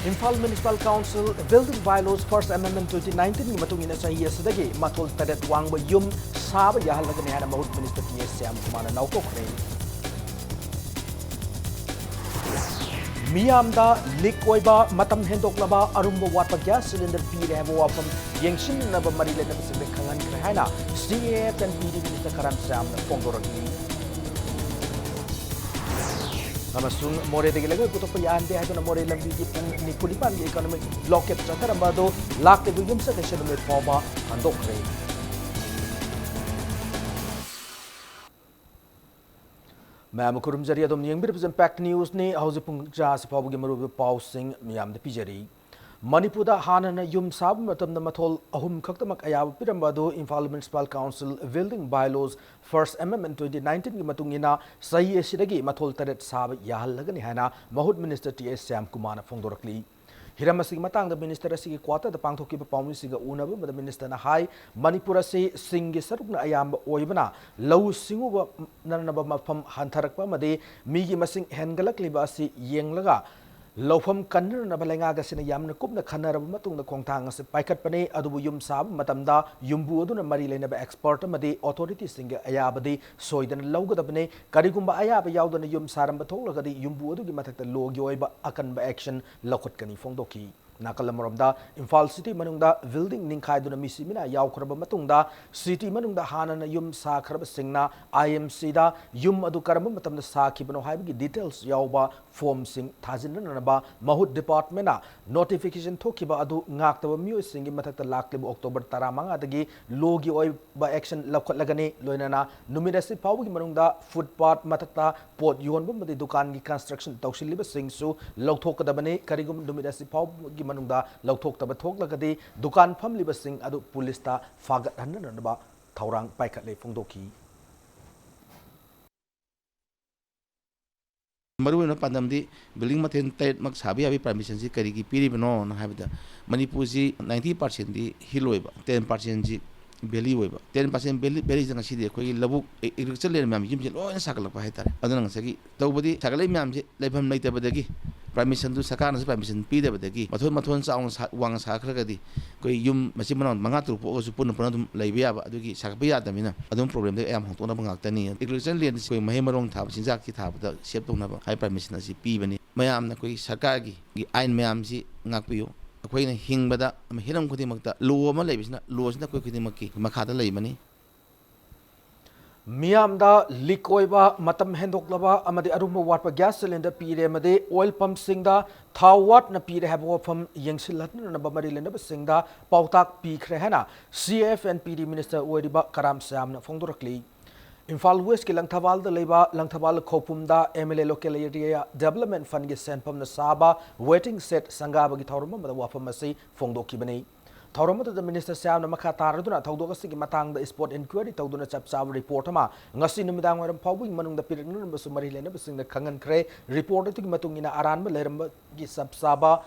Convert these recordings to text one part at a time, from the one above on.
Imphal Municipal Council Building Bylaws First Amendment 2019 matungin sa iya sadagi matol tadet wangba yum saba yahalagani hana mahut Minister T.S. Syam kumana naukokre. Miyamda leak oiba matam hendoklaba arumba watpa gas cylinder pire habo wapam yengshin na ba marile na bisig kangan krahana CAF and PD Minister Karam Syam na pongoragi. Amasung more de gelagay putok pa yan de hato na more lang bigit ng ni Pulipan di economic blockade sa karambado lakte bugim sa kasya ng forma handok re. Ma'am kurum jari adom niyang represent Pact News ni hausi pung ja sa pabugi marubi pausing miyam de pijari. Manipur da hana na yum sab matam na mathol ahum khaktamak ayab pirambado Imphal Municipal Council Building Bylaws First Amendment 2019 ki matungina sahi esidagi mathol taret sab yahalagani hana mahut Minister T.S. Syam kumana fongdorakli. Hiramasi matang da Minister asigi kwata da pangthoki pa pawmi siga unaba mada Minister na hai Manipur ase singi saruk na ayam oibana law singu ba nanaba mafam hantarakpa made migi masing hengalak liba asi yenglaga Lofam Kanner na balengaga sina yam na kup na kanara matung na kongtang sa paikat pane adubu yum sab matamda yumbu adu na marile na ba expert made authority singa ayabadi soidan lawga da bane karigumba ayaba yawda na yum saram bathol gadi yumbu adu gi matakta logi oiba akan ba action lakot kani fongdoki Nakalamoromda Imphal City manungda building ningkai duna misi mina yaw khraba matungda city manungda hana na yum sa khraba singna IMC da yum adu karamba matamda sa khibano haibgi details yawba form sing thajinna na ba mahut department na notification thokiba adu ngaktaba miyo singi matakta laklibu October 15 dagi logi oi ba action lakot lagani loinana numirasi pawgi manungda footpath matakta pot yonba madi dukan gi construction tawsiliba singsu lawthokadabane karigum numirasi pawgi manungda lauthok taba thoklagadi dukan famliba sing adu pulista fagat hanna thaurang paikhat le phongdoki Maruina pandamdi building mathen tait mak sabi abi permission ji kari ki piri bano na habida Manipur ji 90% di hiloiba 10% ji beli oiba 10% beli jang si de khoi labuk agriculture le mam yim je loina sakalak pa haitare aduna sagi tawbadi sakalai mam je laibam nei tabadagi permission du sakana se permission pi de badagi mathon saung wang sa khragadi koi yum masi manon manga tru po su pun pun dum leibiya ba adugi sakbiya damina adum problem de am hongtona bangak tani agriculture le koi mahemarong thab sinjak ki thab da sep tong na ba hai permission asi pi bani mayam na koi sarkar gi ain mayam si ngakpiyo akhoi na hingbada hiram khudi makta lo ma leibisna lo sina koi khudi makki makhada leimani Miyamda likoiba matam hendoklaba amadi arumba watpa gas cylinder pire made oil pump singda thawat na pire habo pham yengsilatna na bamari lenda singda pautak pi khrehana CF and PD Minister oiriba Karam Syam na fongdorakli Imphal West ki Langthawal da leiba Langthawal khopumda MLA local area development fund gi senpam na saba waiting set sangaba gi thawrama mada wafam asi fongdoki bani Thauramata the Minister Syam na makha taraduna thawdokasigi matang da sport inquiry tawduna chapchab report ama ngasi numidang waram pawing manung da pirignu basu marilena basing da khangan kre report tu matungina aran ba leramba gi sabsaba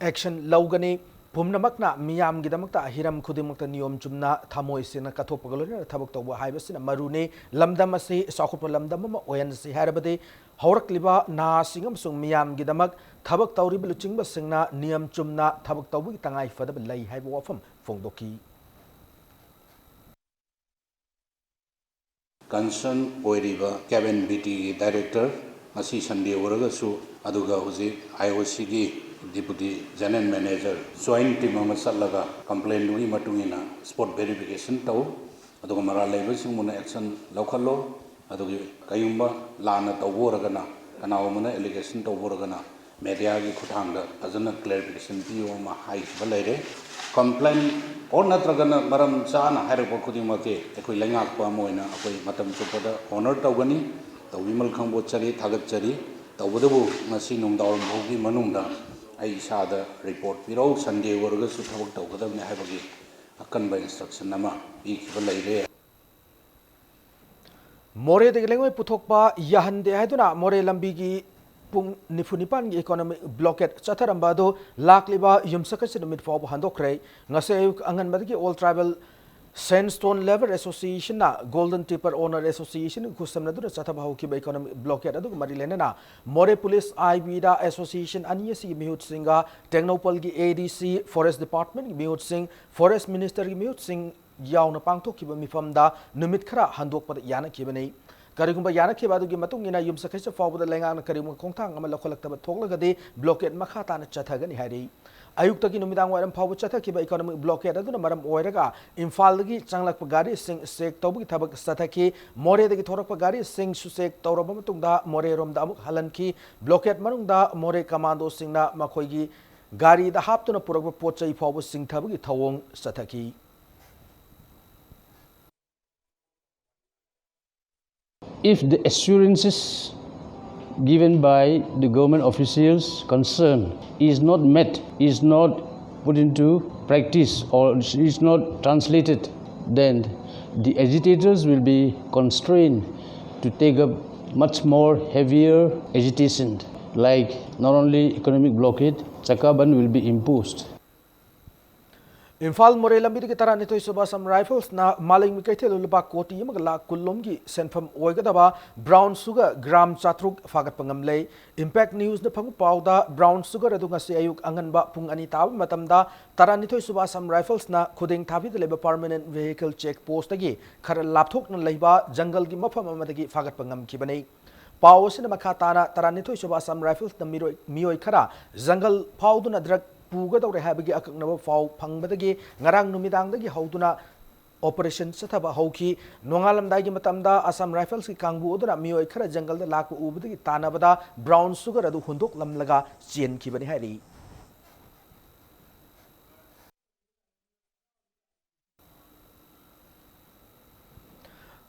action lawgani pumnamakna miyam gidamakta hiram khudimakta niyom chumna thamoi sina kathopagolona thabak tawba haibasina marune lamdam ase sakhupa lamdam ma oyan se harabade haurakliba na singam sung miyam gidamak thabak tawrib luchingba singna niyam chumna thabak tawbi tangai fadab lai haiba wafam fongdoki concern oiriba cabin BT director asi Sunday waragasu aduga uji IOC gi Deputy General Manager joint team ama salaga complaint wi matungina spot verification taw aduga mara level singmuna action lokalo adugi kayumba lana tawboragana kanawmana allegation tawboragana media gi khuthangda ajana clarification biyo ma hai balaire complaint or natragana maram chana hairpa khudimake ekoi lengak pa moina akoi matam chupada honor tawgani tawimal khangbo chari thagat chari tawbodabu ngasi nungdawm bhogi manungda ai sada report piro Sunday warga su thabak tawgadabne haibagi akanba instruction nama bi khibalaire More de lengoi puthokpa yahande haiduna more lambi gi pung nifunipan gi economic blockade chatharamba do lakliba yumsaka sinumit fo handokre ngase angan madgi all tribal Sandstone Lever Association na Golden Tipper Owner Association kusamna dura chathaba hokiba economic blockade adu mari lenana More Police IBDA Association aniyasi mihut singa Technopol gi ADC Forest Department gi mihut sing Forest Minister gi mihut sing yauna pangthok kiba mifamda numit khara handok pad yana kibani karigumba yana kiba adu gi matung ina yum sakhaisa fawda lengang karigum khongthang ama lokholakta thoglagadi blockade makha ta na chathagani hari Ayuk taki numidang waram phawu chatha kiba economic blockade aduna maram oiraga Imphal gi changlakpa gari sing sek tawbi thabak satha ki More dagi thorakpa gari sing su sek tawraba matungda More rom da amuk halan ki blockade manungda More commando singna makhoi gi gari da haptuna purakpa pochai phawu sing thabagi thawong satha ki If the assurances given by the government officials concerned is not met, is not put into practice or is not translated, then the agitators will be constrained to take up much more heavier agitation, like not only economic blockade, chakaban will be imposed. Imphal More lambi ki tara nitoi subasam rifles na maling mi kaithel luba koti yamagla kullom gi senfam oigadaba brown sugar gram chatruk fagat pangam lei impact news na phangu pauda brown sugar adunga se ayuk anganba pung ani tab matamda tara nitoi subasam rifles na khuding thabi de leba permanent vehicle check post agi khara lapthok na leiba jungle gi mafam amadagi fagat pangam kibani paw sin makha tana tara nitoi subasam rifles na mioi khara jungle pauduna drug puga dawre habagi akaknaba faw phangbadagi ngarang numidangdagi hauduna operation sathaba hauki nongalamdagi matamda Assam Rifles ki kangbu oduna mioi khara jungle da lakpa ubadagi tanabada brown sugar adu hundok lamlaga chen kibani hari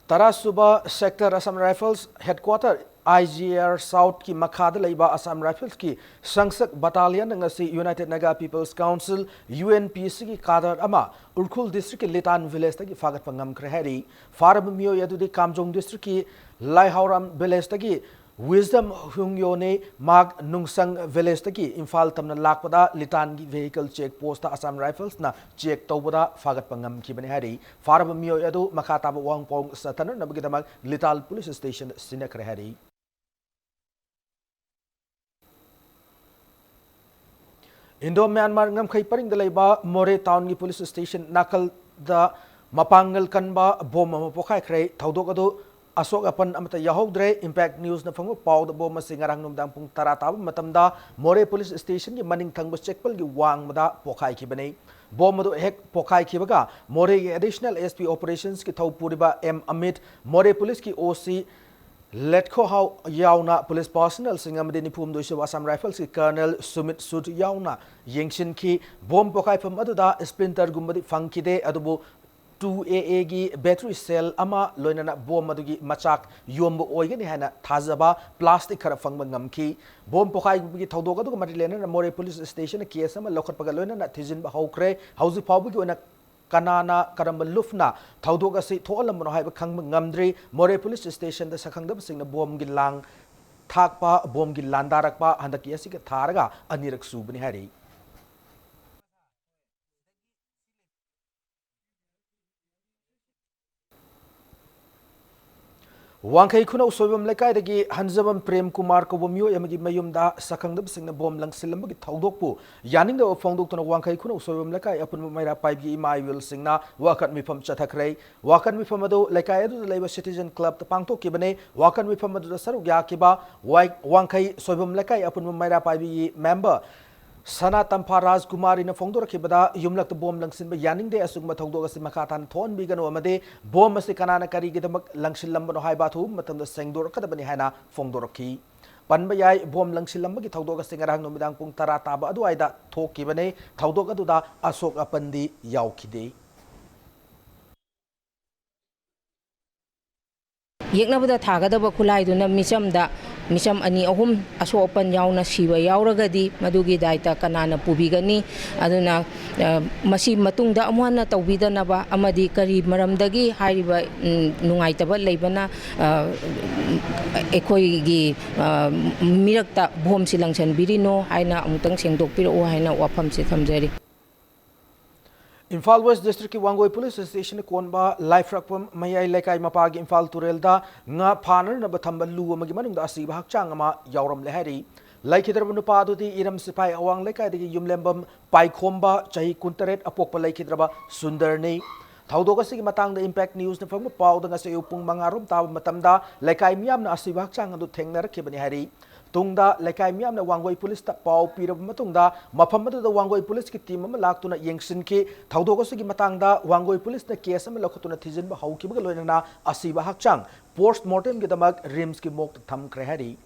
Tarasuba sector Assam Rifles headquarter IGR South ki makhada leiba Assam Rifles ki Sangsak Battalion ngasi United Naga People's Council UNPC ki kadar ama Urkhul district ki Litan village tagi fagat pangam krehari farab mio yadudi Kamjong district ki Laihauram village tagi Wisdom Hungyone Mag Nungsang village tagi Imphal tamna lakpada Litan ki vehicle check post Assam Rifles na check tawbada fagat pangam kibani hari farab mio yadu makhataba wang pong satanar nabagidamag Lital police station sinek krehari Indo Myanmar ngam khai paring dalaiba More town gi police station nakal da mapangal kanba bom ma pokhai khrei thaudok adu asok apan amata yahodre impact news na phangu paw da bom sing arang numdang pung tara tab matamda More police station gi maning thangba checkpal gi wang mada pokhai ki banei bom adu hek pokhai ki baga More gi additional SP operations ki thawpuriba M Amit More police ki OC Letko how yauna police personnel singam de nipum doisha Assam Rifles ki Colonel Sumit Sud yauna yengshin ki bom pokai pam aduda splinter gumbadi fangkide adubu 2AA gi battery cell ama loinana bom adugi machak yombo oigani hana thazaba plastic khara fangba ngamki bom pokai gi thodok aduga marilena More police station case ama lokhat paga loinana thijin ba hokre hauji pawbu gi ona kanana karamba lufna thaudok asi tholam no haiba khang ngamdri More police station da sakhangda singna bom gi lang thakpa bom gi landarakpa handaki asi ka tharaga anirak subni hari Wangkai kuna usobam lekai dagi Hanjabam Prem Kumar ko bomyo yamagi mayumda sakhangdab singna bom langsilam gi thaudokpu yaning da phongdok tona wangkai kuna usobam lekai apun maira pipe gi mai will singna wakat mifam chathakrai wakan mifam adu lekai adu leiba citizen club ta pangtok ki bane wakan mifam adu saru gya ki ba wangkai sobam lekai apun maira pipe gi member Sana Tamparaj Kumari na phongdor ki bada yumlak to bom langsin ba yaning de asug ma thongdok asi makhatan thon bi gano amade bom asi kanana kari gi damak langsin lamba no hai ba thu matam da sengdor ka da bani haina phongdor ki panba yai bom langsin lamba gi thongdok asi ngarang no midang pung tara ta ba adu aida thok ki bane thongdok adu da asok apandi yaw ki de yeknabada thagadaba khulaiduna micham ani ahum asopan yauna siba yauragadi madugi daita kanana pubigani aduna masi matungda amwana tawbidanaba amadi kari maramdagi hariba nungaitaba leibana ekhoigi mirakta bom silangsan birino haina amutang sengdokpiro haina wafam se thamjari Imphal West District ki Wangoi Police Station konba life rakpam mayai lekai mapagi Imphal Turelda nga phanar na bathamba lu amagi manungda asiba hakchang ama yawram lehari laikhidraba nupa dudi iram sipai awang lekai digi yumlembam paikhomba chahi kuntaret apokpa laikhidraba sundarni Thaudoka sigi matang da impact news na phangma pau da ngase upung mangarum taba matamda lekai miyam na asiba hakchang adu thengnar khibani hari Tungda lekai miyam na Wangoi Police ta pau pirab matungda mafam da Wangoi Police ki team ama laktuna yengsin ki thaudoka sigi matang da Wangoi Police na case ama lakhutuna thijin ba hauki ba loina asiba hakchang post mortem gi damak rims ki mok tham kre hari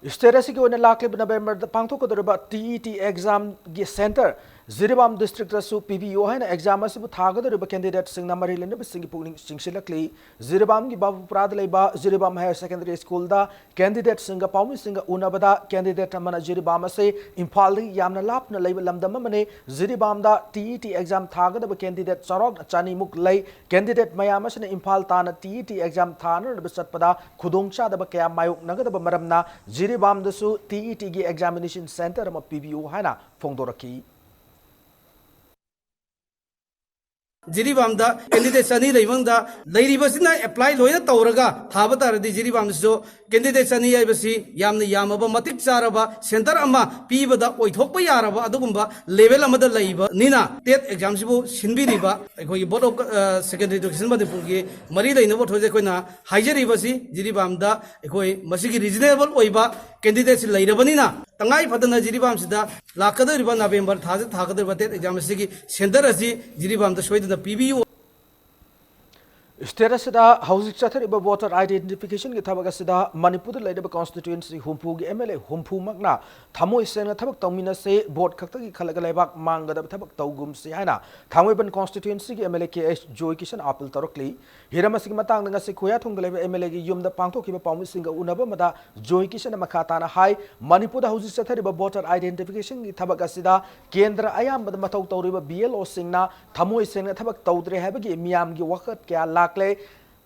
Sterasi ki ona lakle November da pangthok kodorba TET exam gi center Ziribam district rasu PBO hai na exam asibu thagadorba candidate sing namari lene bisingi pugning singsilakli Ziribam gi babu prad leiba Ziribam higher secondary school da candidate singa paumi singa unabada candidate amana Ziribam ase Imphal yamna lapna leiba lamdam amane Ziribam da TET exam thagadorba candidate sarok chani muk lei candidate mayam asne Imphal tana TET exam thana bisatpada khudongcha da kya mayuk nagadaba maramna Ziribam dasu TET gi examination center ama PBO hai na phongdoraki Jiribamda candidate sani leimangda leiribasina apply loina tawraga thaba taradi jiribamso candidate sani aibasi yamna yamaba matik charaba center ama pibada oithokpa yaraba adugumba level amada leiba nina tet exam sibu sinbiriba ekoi board of secondary education Manipur gi mari leina bo thoje koina haijaribasi jiribamda ekoi masigi reasonable oiba candidate leirabanina tangai phadana jiribamsida lakadariba November thakadariba tet exam sigi center asi jiribamda soidana PBU Sterasida housing chathariba voter identification ki thabak asida Manipur leidaba constituency humpu gi MLA humpu makna thamoi sena thabak tawmina se vote khakta gi khalaga leibak mangada thabak tawgum se haina thamoiban constituency gi MLA KS Joy Kishan appeal tarokli hiramasig matang nga se khoya thong leba MLA gi yumda pangthok ki paumi singa unaba mada Joy Kishan makata na hai Manipur da housing chathariba voter identification ki thabak asida kendra ayam bad mathau tawriba BLO singna thamoi sena thabak tawdre habagi miyam gi wakat kya Lakle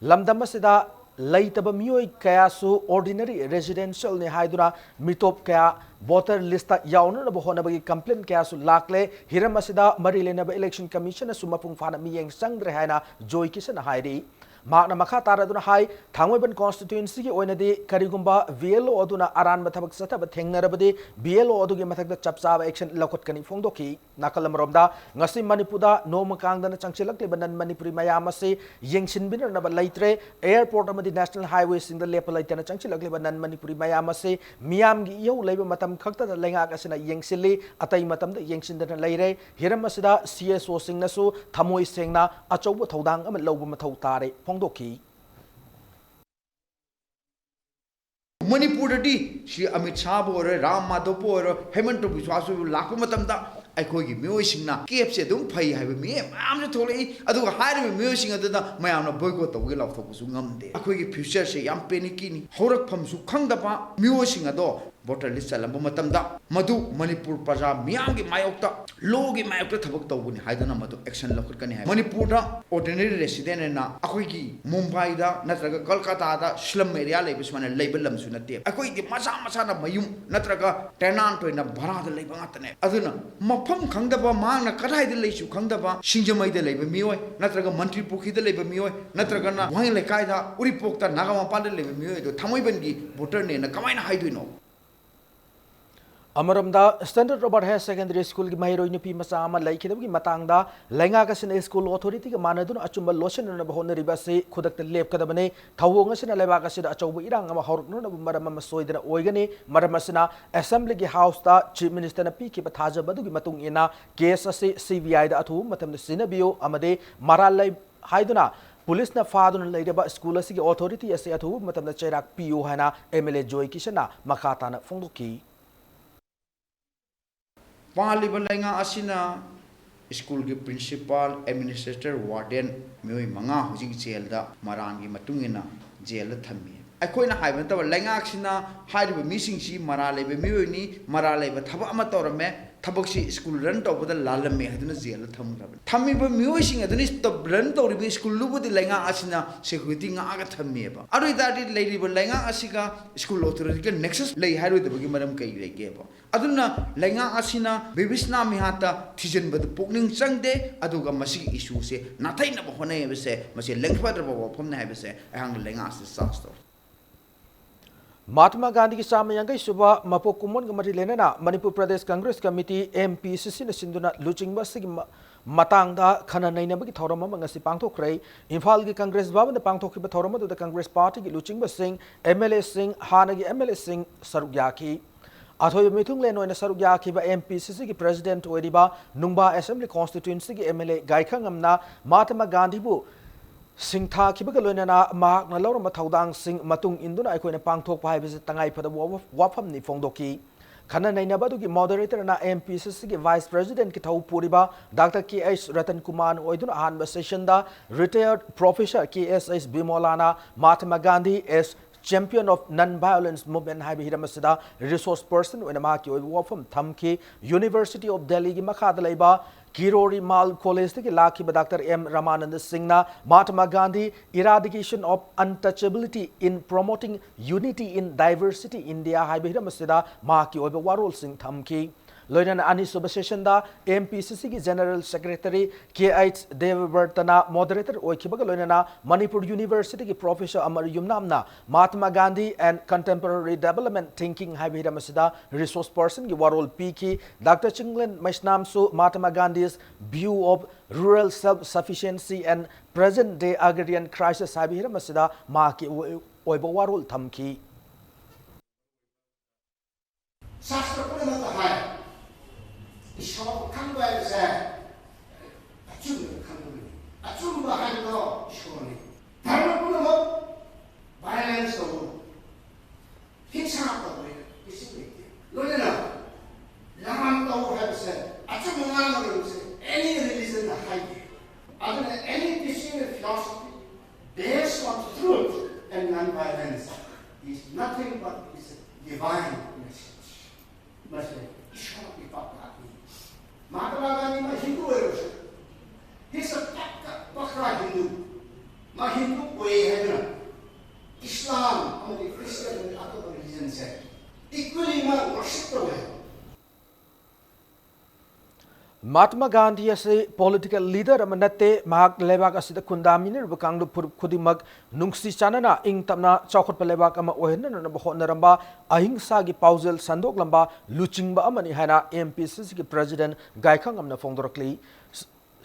Lamdam asida laitaba mioi kaya su ordinary residential ne haiduna mitop kaya voter lista yauna na bohona bagi complaint kaya su lakle hiram asida marilena ba election commission na sumapung fana miyeng sangre haina Joy Kishan hairi Magna makha taraduna hai Thangweban constituency ki oinadi karigumba VLO aduna aran bathabak sataba thengnarabadi BLO adugi mathakda chapchaba action lakot kani phongdoki nakalamromda ngasi Manipuda nomakangdana changchilakli banan Manipuri mayamase yengsinbinna naba laitre airport amadi national highway singda lepalaitana changchilakli banan Manipuri mayamase miyamgi yau leiba matam khakta lengak asina yengsilli atai matamda yengsindana leire hiram asida CSO singnasu thamoi sengna achauba thodang ama lawba mathau tare Manipur di si Amit Shah bore Ram Madhav bore Hemant Biswasu lakpa matamda akhoi miyoi singna kep se dum phai haiba mi am je tholei adu haire miyoi sing adada mayamna boycott tawge lawthok su ngamde akhoi gi future se yam panicky ni horak pham su khangdaba miyoi sing ado voter list salamba matamda madu Manipur praja miyam gi mayokta law gi mayokta thabak tawbuni haidana madu action lakhut kani hai Manipur da ordinary resident na akhoi gi Mumbai da natraga Kolkata da slum area leibis mana leibel lam su nate akhoi gi masa na mayum natraga tenant toina bhara da leiba ngatane aduna mafam khangdaba mangna kadai da leisu khangdaba singjamai da leiba mioi natraga mantri pukhi da leiba mioi natraga na wang lekai da uripok ta nagama pa da leiba mioi do thamoiban gi voter ne na kamaina haiduino Amaramda Standard Robert Higher Secondary School ki mahiroi nupi macha ama laikhidabgi matangda lenga kasina school authority ka manadun achumba lotion na bahona riba se khudakta lepkadabane thawong asina leba kasida achauba irang ama horukno na marama masoidana oigani maramasina assembly ki house ta chief minister na pi ki pathaja badu ki matung ina case ase CBI da athu matamna sinabio amade maralai haiduna police na faduna leidaba school asi ki authority ase athu matamna chairak PO hana MLA Joy Kishan na makata na phongdoki Paliba lenga asina school ki principal administrator warden mioi manga hujing jail da marangi matungina jail da thammi akoina haibanta lenga asina haiba missing si marale be mioi ni marale ba thaba ama torame ꯊꯕꯛꯁꯤ school run ꯇꯧꯕꯗ ꯂꯥꯜꯂꯝꯃꯦ ꯍꯥꯏꯗꯨꯅ ꯖꯦꯜꯗ ꯊꯝꯈ꯭ꯔꯕꯅꯤ ꯊꯝꯃꯤꯕ ꯃꯤꯑꯣꯏꯁꯤꯡ ꯑꯗꯨꯅ run ꯇꯧꯔꯤꯕ ꯁ꯭ꯀꯨꯜꯗꯨꯕꯨꯗꯤ ꯂꯩꯉꯥꯛ ꯑꯁꯤꯅ security ꯉꯥꯛꯑꯒ ꯊꯝꯃꯦꯕ ꯑꯗꯨ ꯑꯣꯏꯇꯥꯔꯗꯤ ꯂꯩꯔꯤꯕ ꯂꯩꯉꯥꯛ ꯑꯁꯤꯒ ꯁ꯭ꯀꯨꯜ ꯑꯣꯊꯣꯔꯤꯇꯤꯒ ꯅꯦꯛꯁꯁ ꯂꯩ ꯍꯥꯏꯔꯣꯏꯗꯕꯒꯤ ꯃꯔꯝ ꯀꯩ ꯂꯩꯒꯦꯕ ꯑꯗꯨꯅ ꯂꯩꯉꯥꯛ ꯑꯁꯤꯅ ꯕꯤꯕꯤꯁꯅꯥ ꯃꯤꯍꯥꯠꯇ ꯊꯤꯖꯤꯟꯕꯗ ꯄꯨꯛꯅꯤꯡ ꯆꯪꯗꯦ ꯑꯗꯨꯒ ꯃꯁꯤꯒꯤ ꯏꯁꯨꯁꯦ ꯅꯥꯊꯩꯅꯕ ꯍꯣꯠꯅꯩ ꯍꯥꯏꯕꯁꯦ ꯃꯁꯤ ꯂꯦꯡꯐꯗ꯭ꯔꯕ ꯋꯥꯐꯝꯅꯤ ꯍꯥꯏꯕꯁꯦ ꯑꯩꯍꯥꯛꯅ ꯂꯩꯉꯥꯛ ꯑꯁꯤ ꯆꯥꯔꯖ ꯇꯧꯔꯤ महात्मा गांधी की चाम यांगई सुबह मपो कुमन गमरी लेना मणिपुर प्रदेश कांग्रेस कमिटी MPCC ने सिंधुना लुचिंगबा सिगी मतंगदा खना नैनबगी थौरम अमा ngasi पांगथोखरै इम्फाल की कांग्रेस भवन पांगथोखिबा थौरम अदुदा कांग्रेस पार्टी की लुचिंगबा सिंह MLA सिंह हानगी MLA सिंह सरुक याखी अथोय मिथुंग लेन ओइना सरुक याखिबा MPCC की प्रेसिडेंट ओइरिबा नुंगबा असेंबली कॉन्स्टिट्यूएंसी की MLA गायखंग अमना महात्मा गांधी बु सिंथा खिबग लोइना महाकना लौरम थौदांग सिंह मतुंग इंदुना अखोइना पांगथोक हाइबसे तंगाई फद वाफम नि फोंदोकी खना नैनबदुगी मॉडरेटर ना MPCC की वाइस प्रेसिडेंट की थौ पुरिबा डॉक्टर KH रतन कुमार ओइदुना अहानबा सेशन दा रिटायर्ड प्रोफेसर KSH बिमोलाना Mahatma Gandhi as champion of non violence movement हाइबे हिरमसदा रिसोर्स पर्सन ओइना मा की वाफम थमकी यूनिवर्सिटी ऑफ दिल्ली की मखादा लेबा किरोरी माल कॉलेज की लाखी doctor M Ramanand Singh Mahatma Gandhi eradication of untouchability in promoting unity in diversity India highway हिरमसदा मा की वारोल सिंह थमकी लोइना अनिसुब सेशन दा MPCC की जनरल सेक्रेटरी KH देववर्तना मॉडरेटर ओइखिबग लोइना मणिपुर यूनिवर्सिटी की प्रोफेसर अमर युमनामना Mahatma Gandhi and contemporary development thinking हाइबे हिरमसदा रिसोर्स पर्सन की वारोल पी की डॉक्टर चिंगलन मैसनामसु Mahatma Gandhi's view of rural self sufficiency and present day agrarian crisis हाइबे हिरमसदा मा की ओइबो वारोल थमकी शास्त्र पुनः है ईश्वर खंडवा से अचूक खंडवा अचूक बाहर तो ईश्वर ने धर्म पुनः वायलेंस तो हिंसा तो किसी व्यक्ति लोगे ना लहान तो है से अचूक मंगाल में से any religion that high other than any teaching of philosophy based on truth and non-violence is nothing but is a divine message message ईश्वर की बात महात्मा गांधी में हिंदू है उसे हिंस पक्का हिंदू मैं हिंदू कोई है ना इस्लाम हमारे क्रिश्चियन अथवा रिलीजन से इक्वली मैं वर्शिप तो है महात्मा गांधी असे पॉलिटिकल लीडर नत्ते महाक लेबाक असिद खुंदामिनरब कांगलुप खुदिमक नुंगसी चानना इंग तमना चौखटप लेबाक अमा ओहेनन होनरंबा अहिंसा की पाउजल संदोकलंबा लुचिंगबा अमनि हाना MPCC की प्रेसिडेंट गायखंग अमना फोंदोरकली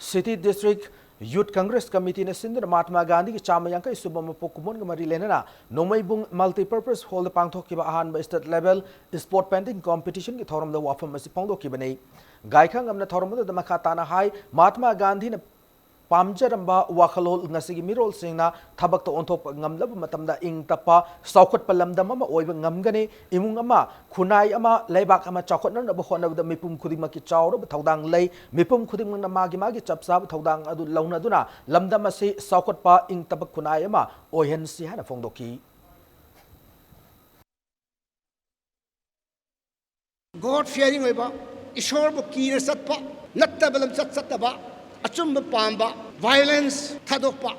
city district youth Congress committee ने सिंधर महात्मा गांधी की चाम यांकई सुबम पोकुमोन मरी लेना नोमईबुंग मल्टीपर्पज हॉल पांगथोकिबा अहानबा state level sport painting competition की थौरम द वाफम असी फोंदोकिबने गायखंग अमना थौरम द मखा ताना हाई महात्मा गांधी ने पामजरंबा वाखलोल ngasi mirol singna thabak to onthop ngamlab matamda ing tapa saukhat palamdam ama oiba ngamgani imung ama khunai ama leibak ama chakot na bo khona da mipum khudima ki chawro thaudang lei mipum khudim na magi chapsa thaudang adu launa duna lamdam ase saukhat pa ing tabak khunai ama ohen si hana phongdoki God fearing oiba ईश्वर बु कीर सत्पा नत्तबलम सत्तबा अचुंब पांबा violence थादोपा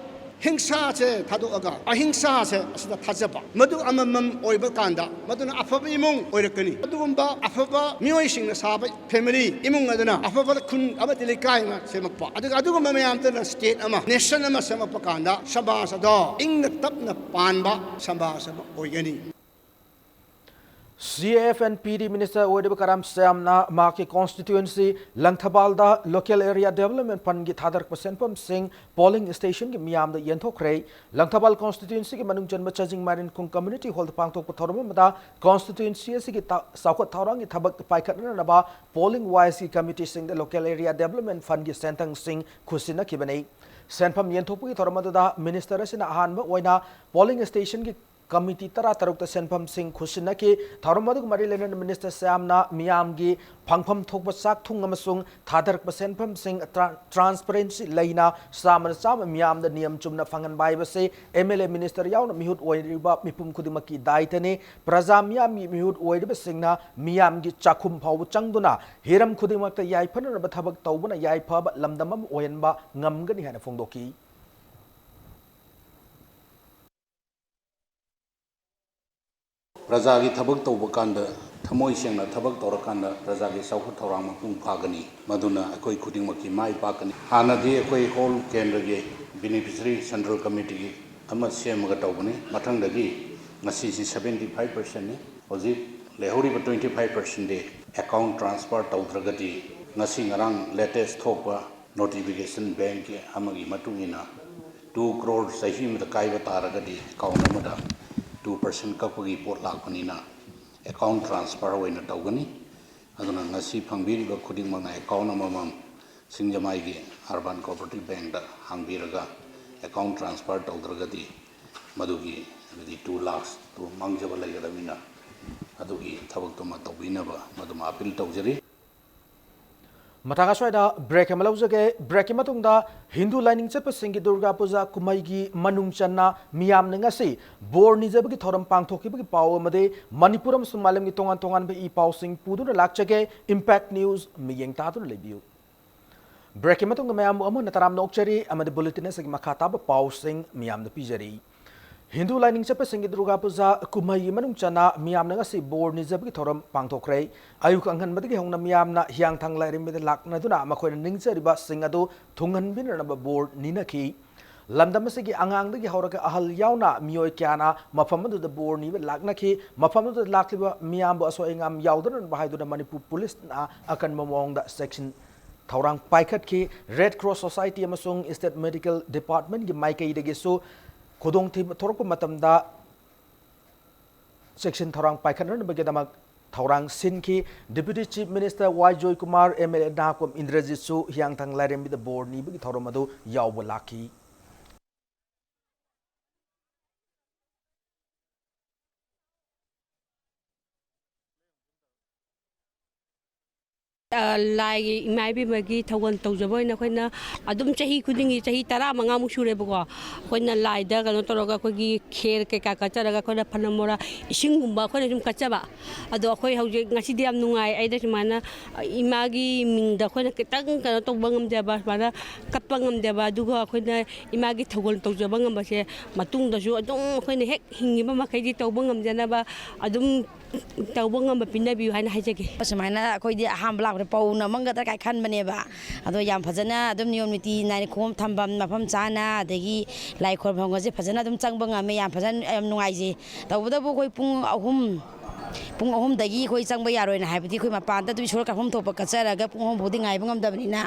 हिंसा से थादोगा अहिंसा से असदा थाजबा मदु अममम ओइबा कांदा मदुना अफब इमुंग ओइरकनी मदुगुंबा अफब मियोइसिंग साबा family इमुंग अदना अफब खुन अबदि लेकाय मा सेमपा अदुगुंबा मयामतना स्टेट अमा नेशन अमा सेमपा कांदा समाज अदो इंग तपना पानबा समाज अमा ओइगनी CF and PD Minister Oedib Karam Samna Maki constituency Langthabalda local area development fund ki thadar percent sing polling station ki miyam da yenthokre Langthabal constituency ki manung janma chajing marin kung community hall pangthok pathorum mada constituency si ki saukot thorang ki thabak paikhatna na ba polling wise ki committee sing the local area development fund ki sentang sing khusina ki banei senpham yenthokpu ki thoramada da minister asina ahanba oina polling station ki committee तरा तरुक सेंफम सिंह खुसिनकी थौरम अदुग मरी Lennon minister श्यामना मियामगी फंगफम थोकब चाक थुंग अमसुंग थादरक सेंफम Singh transparency लेना सामन साम मियाम the नियम चुमना फंगन बाइबसे MLA minister याउन मिहुत ओइरिबा मिपुम खुदिमकी दायित्वने प्रजा मियाम मिहुत ओइरिबा सिंगना मियामगी चाखुम फाउ चंगदुना Hiram खुदिमकता याइफनरबा थबक तौबना याइफबा लमदमम ओयनबा ngamgani hana phongdoki प्रजा की थबक तौब कांद थमोई सेंगना थबक तौरकांद प्रजा की सौखु थौरांग मपुंग फागनी मदुना अकोई खुदिंगमकी माई पाकनी हानादी अकोई होल केंद्र के बेनिफिशियरी सेंट्रल कमिटी की अमत सेमगा तौबनी मथंगदगी ngasi si 75% ni hoji lehori ba 25% de account transfer taudragati ngasi ngarang latest thokpa notification bank ke amagi matungina 2 crore sahi mata kaiba taragadi account amada 2% kapagi pot lakpanina account transfer hoina tawgani aduna ngasi phangbiri ba khuding mangna account amamam singjamai gi urban cooperative bank da hangbiraga account transfer tawdragadi madugi 2 lakhs to mangjaba laigadamina adugi thabak to ma tawbinaba maduma appeal tawjari Matanga swada break amalawjage break matungda Hindu lining chapa singi Durga Puja kumaigi manung channa miyam ngasi bor nijabagi thoram pangthokibagi paw amade Manipuram sumalam gi tongan tongan be I paw sing puduna lakchage impact news miyeng tatun lebiu break matunga mayam amu nataram nokchari amade bulletin sagi makata ba paw sing miyam da pijari Hindu lining chapa singi Durga Puja kumai manung chana miyam ngasi bor nijabagi thoram pangthokre ayuk anghan madagi hongna miyam na hiang thang lai rimbe lakna duna makhoi ningchariba singadu thungan binna ba bor ninaki lamdam sigi angang dagi hawraga ahal yauna miyoi kyana mafam du da bor ni lakna ki mafam du lakliba miyam ba so engam yaudun bahai du Manipur police na akan momong da section thorang paikat ki Red Cross Society amasung State Medical Department gi maikai dagi so Kodong tim torok matamda section thorang paikhanan bagadamak thorang sinki Deputy Chief Minister Y Joy Kumar MLA Nakom Indrajit su hiang thang lairem bi the board ni bagi thoromadu yawba laki lai mai bi magi thawan tawjaboi na khoina adum chahi khudingi chahi 10 manga mu sure bako khoina lai da kano toroga khogi kher ke ka kacharaga khoina phanamora isingumba khoina jum kachaba ado khoi hauji ngasi diam nungai ai da mana imagi mingda khoina kitang kano tobangam jaba mana kapangam jaba duga khoina imagi thawal tawjabangam ba se matung da su adum khoina hek hingiba makai di tobangam janaba adum tawbangam pinabi haina haijage pasmaina khoi di aham blak pauna manga ta kai khan bane ba ado yam phajana adum niyon miti nai khom thambam mafam chana adagi lai khor phang je phajana adum changbanga me yam phajan yam nungai je tawbada bo khoi pung ahum dagi khoi changba yaroi na haibati khoi mapan ta tu sor ka hom thopa kacharaga pung hom bodi ngai bangam dabnina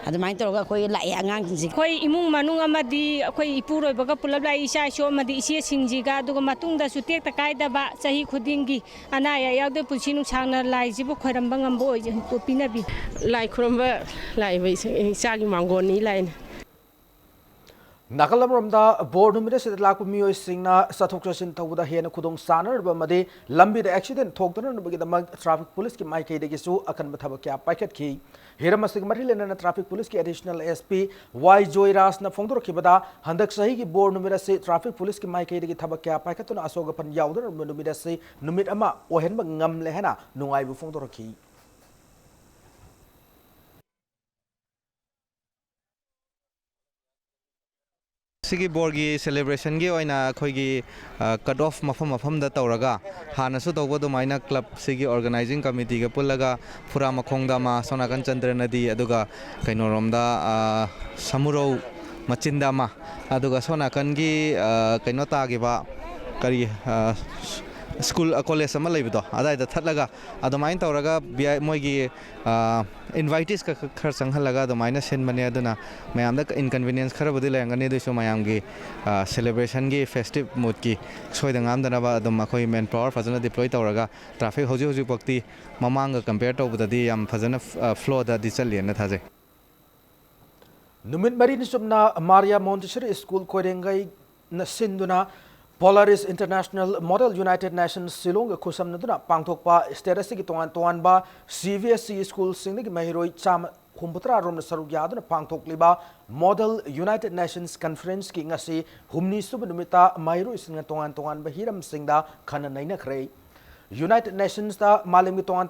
adumai toroga khoi lai angang ji khoi imung manung amadi khoi ipuroi baga pulab lai isa sho amadi ise singji ga duga matung da su tek ta kai da ba chahi khudingi anaya yagde pulsi nu changna lai ji bo khoram bangam bo ko pinabi lai khuramba lai bai sa gi mangoni lai Nakalamramda board numida se lakpu miyoi singna sathok chasin thawda hena khudong sanar ba made lambi da accident thokdana bagi da traffic police ki mai kai de su akan bathaba kya paikat ki heramasig mari lena traffic police ki additional SP Y Joy Ras na phongdor ki bada handak sahi ki board numida se traffic police ki mai kai de thaba kya paikat na asoga pan yaudana numida se numit ama ohen ba ngam le hena nungai bu phongdor ki सिगी board की celebration की ओइना खोगी cut off मफम दा तौरगा हानसु तौबो दुमाइना क्लब सिगी ऑर्गेनाइजिंग कमिटी के पुल्लगा फुरा मखोंगदा मा सोनाकन चंद्र नदी अदुगा कैनोरोमदा समुरो मचिंदा मा अदुगा सोनाकन की कैनो तागिबा करी स्कूल कॉलेज अमा लेबदो अदाइदा थटलगा अदुमाइन तौरगा मोइगी इनवाइटिस का खर संघलगा अदुमाइना सेन बने अदुना मयामदा इनकन्वीनियंस खर बदि लेंगनी दुसो मयामगी सेलिब्रेशन की फेस्टिव मूड की सोइदंगामदनबा अदुम मखोइ मैन पावर फजना डिप्लॉय तौरगा ट्रैफिक होजि होजि पक्ति ममांग कंपेयर तौबददि याम फजना फ्लो दा दि चलियना थाजे Numit mari ni sumna Maria Montessori School korengai na sinduna Polaris International Model United Nations Silong Kusam Naduna Pangtokpa Sterasiki Toan CVSC School Singing Mahiroi Cham Humputra Rom Sarugyaduna Pangtok Liba Model United Nations Conference King Asi Humni Subnumita Mahiroi Singa Toan Bahiram Singda Kana Naina Kray United Nations da Malim gi tongan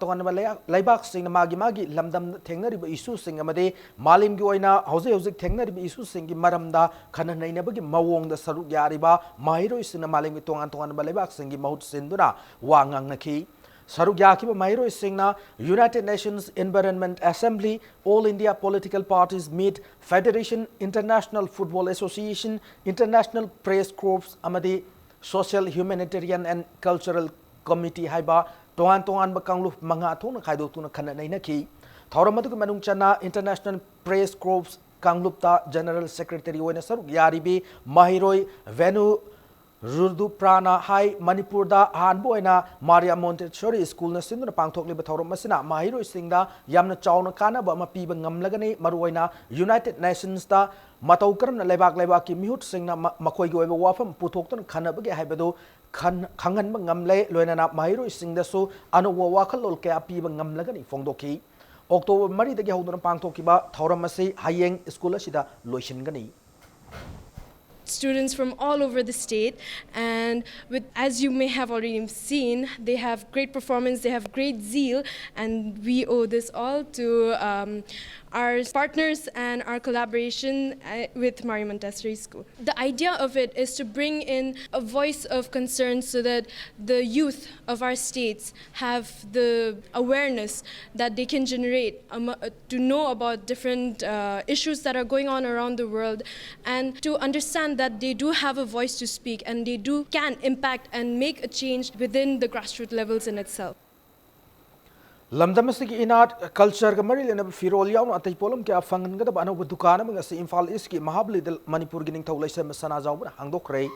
laibak sing magi lamdam thengnariba issue sing amade malim gi oina hauzik thengnariba issue sing gi maramda khana nainabagi mawong da saruk yariba mahiro sing malim gi tongan laibak sing gi mahut sinduna wangang nakhi saruk yakiba mahiro sing na United Nations Environment Assembly All India Political Parties Meet Federation International Football Association International Press Corps amade Social Humanitarian and Cultural Committee haiba toan bakanglu manga thona khaidok tuna khana naina ki thauramadu manung chana International Press Corps kanglupta General Secretary oina saruk yaribi mahiroi Venu Rudu Prana Hai Manipur da hanbo oina Maria Montessori School na sinduna pangthok liba thauram masina mahiroi singda yamna chawna kana ba mapiba ngamlagani maruoina United Nations da matau karam na lebak ki mihut singna makoi gi oiba wafam puthokton khana bage haibado Kangan ngamle loinana mahiro singdasu anu wakhalol ke api ngamlagani fongdoki October mari dagi hauduna pangthokiba thauramasi hayeng school asida loishingani students from all over the state, and as you may have already seen, they have great performance, they have great zeal, and we owe this all to our partners and our collaboration with Maria Montessori School. The idea of it is to bring in a voice of concern so that the youth of our states have the awareness that they can generate to know about different issues that are going on around the world, and to understand that they do have a voice to speak and they can impact and make a change within the grassroots levels in itself. Lamdamasiki inat culture ka mari lena firol yaw atay polam kya fangan gada bana dukana mga sa Imphal East ki Mahabli del Manipur gining tawlay sa masana jaw ba hangdok ray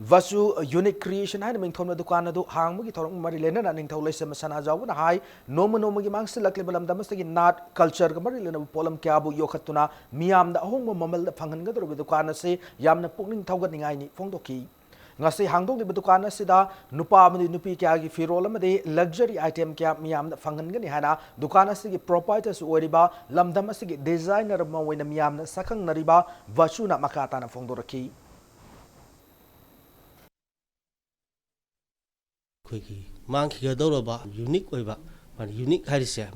vasu unique creation hai ming thomna dukana do hang mo gi thorong mari lena na ning tawlay sa masana jaw ba hai noma gi mang silak le lamdamasiki nat culture ka mari lena polam kya bu yokhatuna miyam da hong mo mamal da fangan gada ro dukana se yamna pukning thawgat ningai ni fongdoki ngasi hangdong di dukana sida nupa amadi nupi kya gi firol amadi luxury item kya miyam da fangan gani hana dukana sigi proprietors oriba lamdam sigi designer ma wena miyam na sakang nariba vachuna makata na fongdoraki koigi mangki ga dawraba unique oiba man unique harise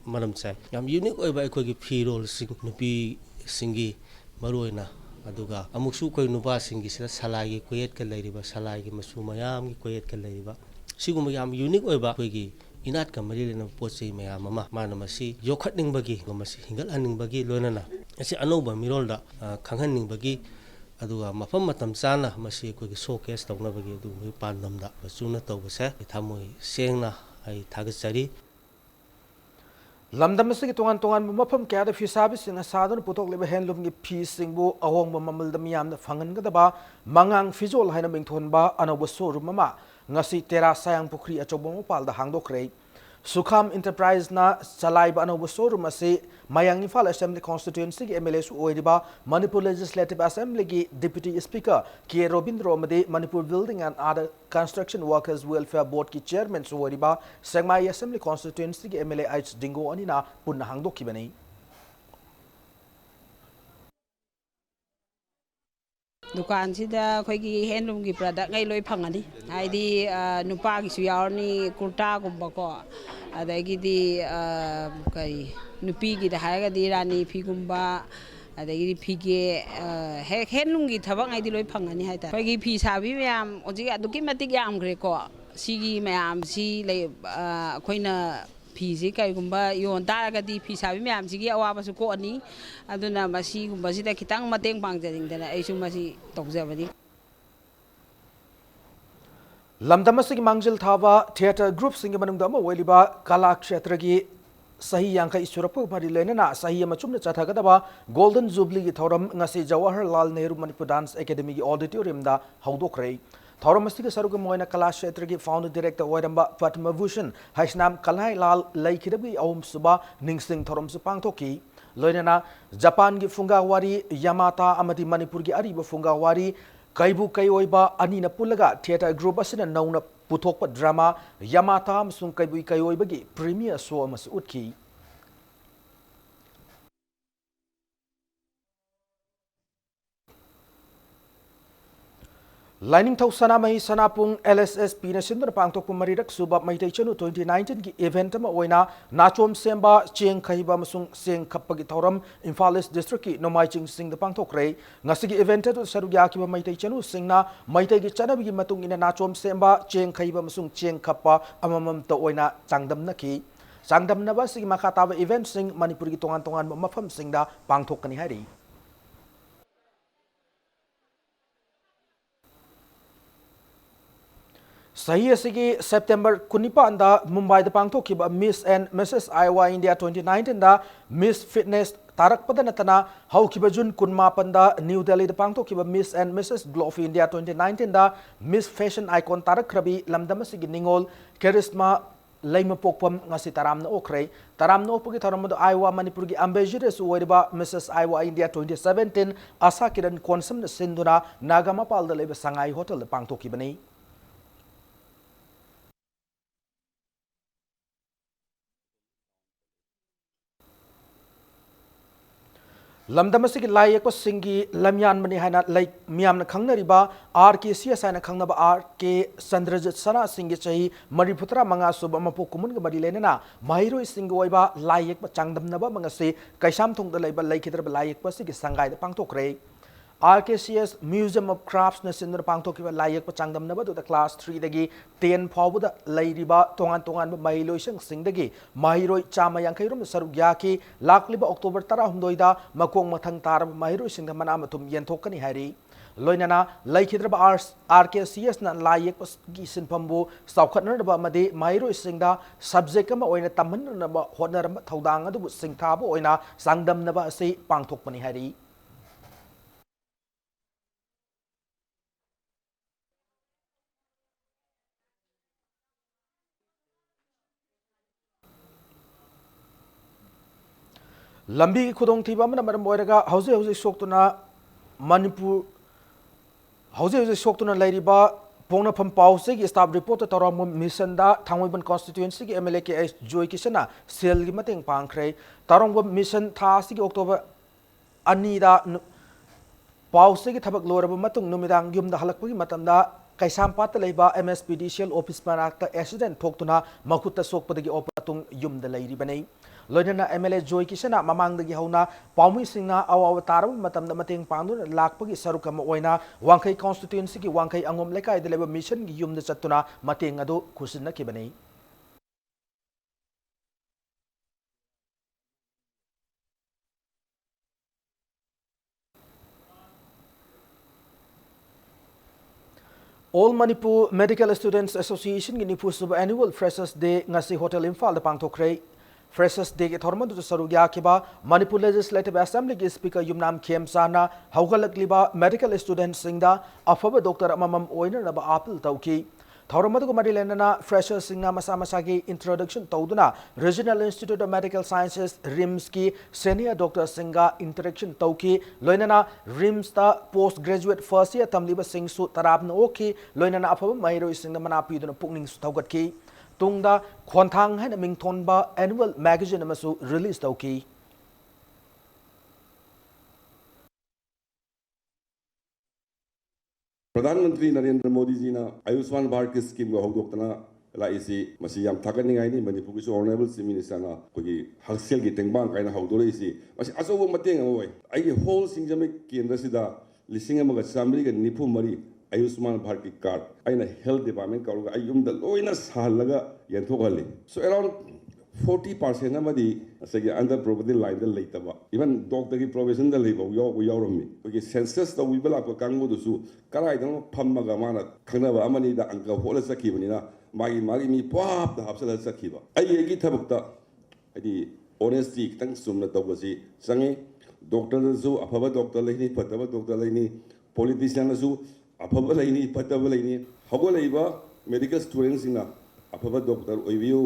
maram chai yam unique oiba koigi firol sing nupi singi maroina aduga amuksu koi nupa singi sira salai koyet ka leiriba salai gi masu mayam gi koyet ka leiriba siguma yam unique oiba koigi inat ka mari lena pochei mayam ama mana masi yokhatning bagi masi hingal haning bagi loinana asi anoba mirolda khanghanning bagi aduga mafam matam chana masi koigi showcase tawna bagi adu pandamda chuna tawbase thamoi sengna ai thagachari Lamdam sigi tongan mafam kya da fisabi singa sadun putok leba handloom gi pi singbu awong mamal da miyam da fangan ga da ba mangang fizol haina mingthon ba anoba showroom mama ngasi tera sayang pukri achobo mopal da hangdok rei Sukham Enterprise na salai ba anoba showroom ase Mayang Imphal Assembly Constituency gi MLA su oidiba Manipur Legislative Assembly gi Deputy Speaker K. Robindro amade Manipur Building and Other Construction Workers Welfare Board ki Chairman su oidiba Sengmai Assembly Constituency gi MLA H. Dingo anina punna hangdok ki bani Dukan sida koigi handloom gi product ngai loi phangani haidi nupa gi su yarni kurta gumba ko adagi di kai nupi gi da haiga di rani phigumba adagi di phige handloom gi thabak ngai di loi phangani haita koigi phi sabi myam oji aduki matik yam gre ko sigi myam si le koina phi kai gumba yon taraga di phi sabi myam sigi awa basu ko ani aduna masi gumba sida kitang mateng pangjering dana aisu masi tokjabani Lamdam sigi mangjil thaba theater group singi manung dama weliba kala kshetra gi sahi yankai surapu mari lenana sahi machumna chathagadaba Golden Jubilee gi thoram ngasi Jawaharlal Nehru Manipur Dance Academy gi auditorium da haudok rei thoram masti saruga moina kala kshetra gi founder director oiramba Fatma Bhushan haisnam Kalai Lal laikhidabi awum suba ningsing thoram su pangthoki loinana Japan gi funga wari Yamata amadi Manipur gi ariba funga wari Kaibu Kayoiba Anina Pulaga Theatre Group Asina Nauna Puthokpa Drama Yamata Amsung Kaibu Kayoibagi Premier Show Mas Utki. Lining Tau Sanamai Sanapung LSSP na Sindra Pangtok Marirak Subab Maitay Chanu 2019 ki event ma oina Nachom Semba Cheng Kahiba Masung Seng Kapagi Tauram Imphal District ki Nomai Ching Sing the Pangtok Ray Ngasigi event to Sarugya ki Maitay Chanu Singna Maitay ki Chanabi Matung ina Nachom Semba Cheng Kahiba Masung Cheng Kappa Amamam to oina Changdam Naki Sangdam na ba sige makatawa event sing Manipuri ki tongan mafam singda Pangtok kani hari. Sahi asigi September kunipa anda Mumbai da pangthokiba Miss and Mrs. Iowa India 2019 da Miss Fitness tarak pada natana haukiba Jun kunma panda New Delhi da pangthokiba Miss and Mrs. Glow of India 2019 da Miss Fashion Icon tarak krabi lamdam asigi ningol charisma laima pokpam ngasi taram na okray taram na opagi taram do Iowa Manipur gi ambassador su wariba Mrs. Iowa India 2017 asa kiran konsum na sinduna nagama pal da leba sangai hotel da pangthokiba ni. Lamdamasigi Layak was Singi Lamyan Manihana like Miam Kangnariba, RKCS and Kangnaba RK Sandrajit Sana Singi Chahi, Mariputra Manga Subamapo Kumun Badilena, Mahiro is Singoiba, Layak Changdam Naba Mangase, Kaisham Tung the label like it Layak Pasig Sangai the Pangtokre. RKCS Museum of Crafts na Sindra Pangtokiba Layak Pachangdam Naba to the class 3 dagi 10 Pawda Lairiba Tongan Mahilo Shang Singdagi Mahiro Chama Yankairum Sarugyaki Lakliba October Tara Hundoida Makong Matang Tarab Mahiro Singamanamatum Yentokani Hari Loinana Laikidraba RKCS na Layak Gisin Pambu Saukatnaba Made Mahiro Singda Subjectama Oina Taman Naba Honaram Taudanga to Singtabo Oina Sangdam Naba say Pangtokani Hari. Lambi Kudong Tiba Madam Moiraga, Hose Soktuna, Manipur, Hose Soktuna Ladiba, Pona Pampausi, staff reporter Toram Missanda, Tangwiban constituency, MLK Joy Kisana, Selgimating Pankre, Tarong Mission Tasi October Anida Pausi Tabak Lorab Matung Numidang Yum the Halakwi Matanda, Kaisam Pataleba, MSPDCL Office Manata accident Toktuna, Makuta Sokpadi Opatung Yum the Lady Bane. Loinana MLA Joy Kisana Mamang the Gihona, Paumi Singna, our Taram, Matam the Mating Pandu, Lakpagi Sarukam Oina, Wankai constituency, Wankai Angom Leka, the Labor Mission, Yum the Satuna, Mating Ado, Kusina Kibane. All Manipur Medical Students Association in Nipur Annual Freshers Day Ngasi Hotel Imphal the Pangtokre. Freshers Day ke Thorman to Sarugya Kiba, Manipur Legislative Assembly Speaker Yumnam Khemsana, Haugalakliba Medical Students Singda, Afaba Dr. Amamam Oiner Naba Apple Tauki. Thormadu Marilena Freshers Singa Masamasagi Introduction Tauduna, Regional Institute of Medical Sciences, Rimski, Senior Dr. Singa Interaction Tauki, Loinana Rimsta Postgraduate First Year Tamliba Singsu Tarabna Oki, Loinana Afaba Mairo Singa Manapi Duna Pugning Staugatki. Tungda Kwantang and Mingtonba annual magazine amasu release tauki. प्रधानमंत्री नरेंद्र मोदी जी ने आयुष्मान भारत की scheme को हौदोक्तना लाइसी मसी याम थागनिंगाइनी मणिपुर की honourable chief minister ना कोई हक्सेल की तेंबांग काइना हौदोरेसी मसी असोबो मतेंग अमोय आइगे whole सिंगजमे केंद्र सिदा लिसिंग अमगा चामरी के निफु मरी आयुष्मान भारत की कार्ड आइना हेल्थ डिपार्टमेंट काउगा आयुमदा लोइना सालगा यंथोगले सो अराउंड 40% अमदी सगे अंडर प्रोपर्टी लाइन द लेतबा इवन डॉक्टर की प्रोविजन द लेबो यावरमी ओके सेंसस द विबला को कांगो दुसु कराइदन फम्मगा माना खनबा अमनी द अंक होला सकीबनिना मागी मी पाप द हाबसल सकीबा आइगी थबकता हदी ऑनेस्टी तंग सुमना तबसी संगे डॉक्टर जो अफबा डॉक्टर लेनी फतबा डॉक्टर लेनी पॉलिटिशियन जो अफबा लेनी फतबा लेनी हगो लेबा मेडिकल स्टूडेंट्स इना अफबा doctor ओइबियो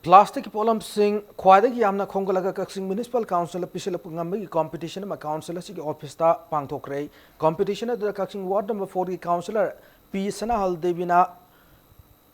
Plastic polamsing khwaidagi yamna khongalaga kaksing municipal council pisil ngambi competition ma council asigi office ta pangthokre competition da kaksing ward number 4 ki councillor P Sana Haldevina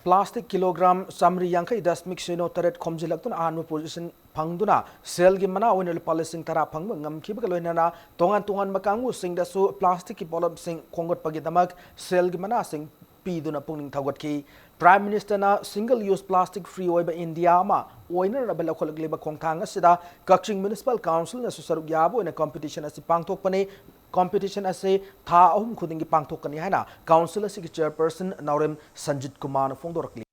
plastic kilogram samri yankai dasmik sino taret khomjilaktun anmu position phangduna sel gi mana oinel policing tara phangba ngamki ba loinana tongan makangu singda su plastic ki polamsing khongot pagi damak sel gi mana sing piduna pungning thagot ki Prime Minister na single use plastic free oiba India ma oina rabela kholagliba khongthang asida Kaching Municipal Council na susaruk yabo in a competition asi pangthokpani competition ase tha ahum khudingi pangthokani haina council asi chairperson Naurem Sanjit Kumar phongdorakli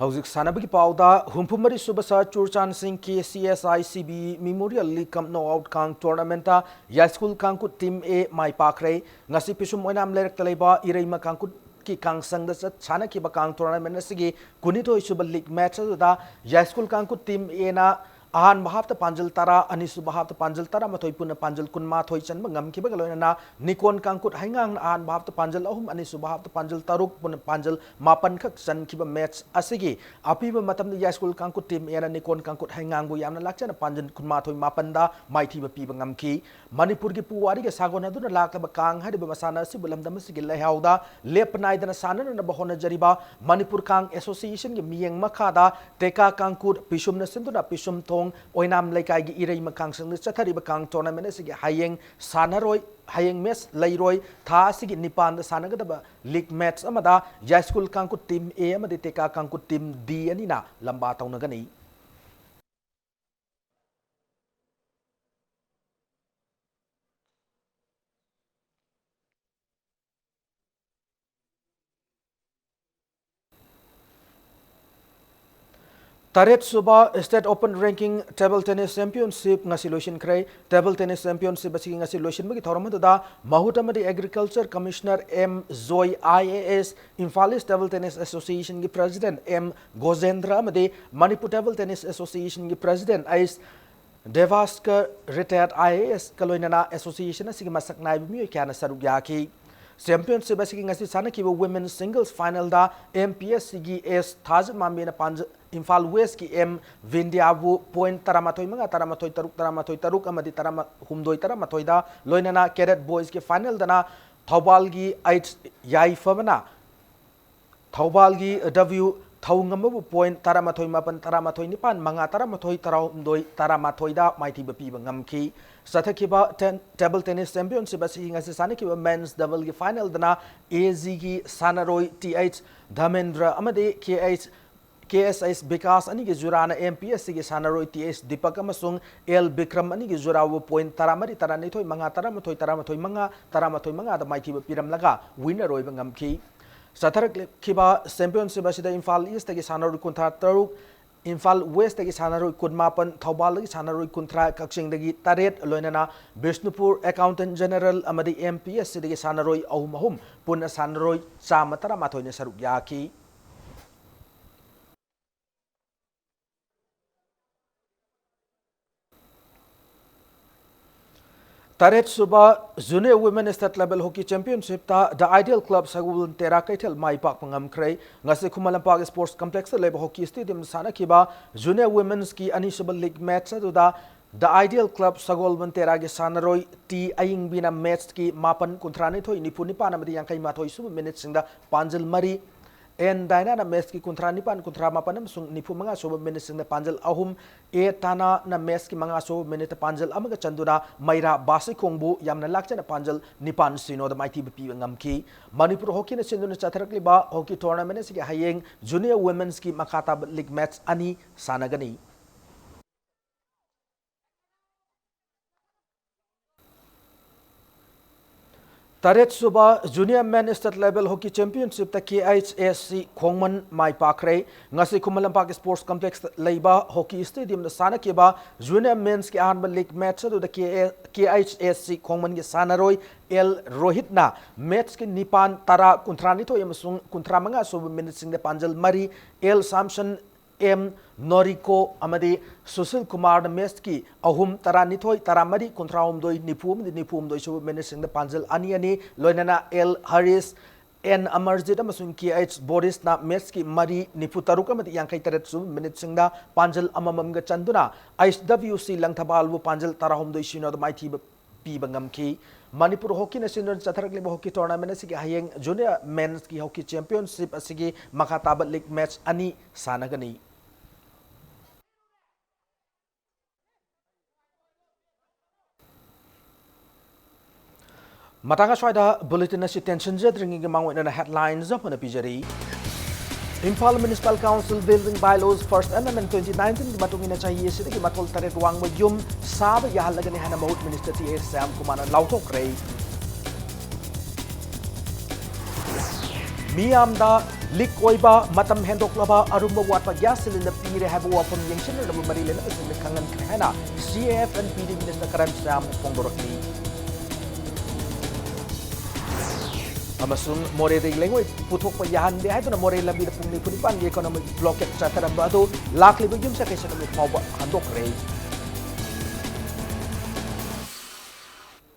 Hauzik Sanabagi Pauda, Humpumari Subasa Churchan Singh KCSICB Memorial League Cup No-Out Kang Tournamenta, High School Kangkut Team A Mai Pakre, Ngasi Pisum Oinam Lerek Taleba, Irema Kangkut Ki Kang Sang the Chana Kiba Kang Tournament Sigi, Kunito Suba League matches da, High School Kangkut Team A na Ahan bahap ta panjal tara anisu bahap ta panjal tara mathoy puna panjal kunma thoy chan ngam ki bagaloina na nikon kangkut haingang ahan bahap ta panjal ahum anisu bahap ta panjal taruk puna panjal mapan khak chan ki ba match asigi api ba matam ya school kangkut team ena nikon kangkut haingang bu yamna lakchana panjal kunma thoy mapan da maithi ba pi ba ngam ki Manipur ki puwari ke sagona duna lakla ba kang hadi ba masana si bulam dam si gilai hauda lep nai dana sana na ba hona jariba Manipur Kang Association ki miyeng makhada teka kangkut pisum na sinduna pisum Oinam Laikai gi Irei Makang Sang Chathari Bakang tournament asigi hayeng sanaroi hayeng mes lairoi tha asigi nipan da sanagadaba league match amada high school kangkut team A amadi teka kangkut team D anina lamba taunagani Taret Suba State Open Ranking Table Tennis Championship ngasi lotion kray Table Tennis Championship asigi ngasi lotion bagi thoramadu da Mahutamadi Agriculture Commissioner M Zoy IAS Imphal East Table Tennis Association ki President M Gozendra amadi Manipur Table Tennis Association ki President Ais Devaskar Retired IAS kaloinana association asigi masak nai bimi kyana saruk yaki Championship asigi ngasi sana kiba women's singles final da MPS sigi S Thaj Mambina Panj Imphal West ki M Vindiabu point taramathoy mga taramathoy taruk amadi humdoi taramathoy da loinana cadet boys ki final dana Thobal gi H Yai Famana Thobal gi W Thongamabu point taramathoy mapan taramathoy nipan mga taramathoy tarahumdoi taramathoy da mighty bapi ngamki Sathakiba table tennis championship asi ngasi sanakiba men's double ki final dana AZ ki Sanaroi TH Dhamendra amadi KSIS Bikas ani ki jurana MPS ki Sanaroi TH Deepak amasung L Bikram ani ki jurawo point taramari taranithoy mga taramathoy mga da mighty bapiram laga winner roi ngamki Satharak kiba championship asida Imphal East ki Sanaroi kunthar taruk Imphal West ki Sanaroi kunmapan Thobal ki Sanaroi kunthra Kaching dagi taret loinana Bishnupur Accountant General amadi MPS sidagi Sanaroi ahum pun Sanaroi chamatara mathoy ne saruk yaki Taret Suba Junior Women State Level Hockey Championship ta The Ideal Club Sagul Tera Kaitel Mai Pak Pangam Kray ngasi Kumalampak Sports Complex Level Hockey Stadium sana kiba Junior Women's ki Anisable League match adu da The Ideal Club Sagol Tera ge Sanaroi T Aying Bina match ki mapan kuntrani thoi nipuni pa namadi yang kai mathoi sub minutes sinda Panjal Mari En Daina na mes ki kuntra nipan kuntra mapan sung nipu mga so minutes sinda Panjal ahum E Tana na mes ki mga so minute Panjal amaga chanduna Maira Basi Kongbu yamna lakcha na Panjal nipan sino da mighty BP ngamki Manipur hockey na sinduna chatharak liba hockey tournament sige hayeng junior women's ki makata league match ani sanagani Taret Suba Junior Men State Level Hockey Championship ta KHSC Khongman Mai Pakre ngasi Kumalampak Sports Complex Leiba Hockey Stadium da sana kiba Junior Men's ki ahan league match da KHSC Khongman ki Sanaroi L Rohit na match ki nipan tara kuntrani to yamasung kuntra mga so minutes sing de Panjal Mari L Samson M Noriko amadi Susil Kumar Mest ki ahum taranithoi taramari kontrahum doi nipum doi su menacing the Panjal Aniani Loinana L Harris N Amarjit amasung KH Boris na Mest ki mari niputaruk amadi yangkai taret su menacing da Panjal amamam ga chanduna ISWC langthabalbu Panjal tarahum doi sino mai thi pi bangam ki Manipur Hockey National Chatharakli Hockey Tournament asigi hayeng Junior Men's ki Hockey Championship asigi makatabat league match ani sanagani. Matanga Swada Bulletin as tension drinking among the headlines of Manipuri. Impala Municipal Council Building Bylaws First Amendment 2019 Matungina Chahi City Matol Taret Wang Yum Sab Yahalagani Hana Mahut Minister T. Sam Kumana Lautok Ray. Miamda Lik Oiba Matam Hendoklaba Arumba Watpa gas cylinder Pire Habu from Yangshin and Marilyn in the Kangan Kahana CAF and PD Minister Karam Sam Pongorokni. Amasung More Lengway Putok Yahan de Hatuna More Labi the Punipan economic blockade Satarabado, Lakli Bujum Sakation with Power Handok Ray.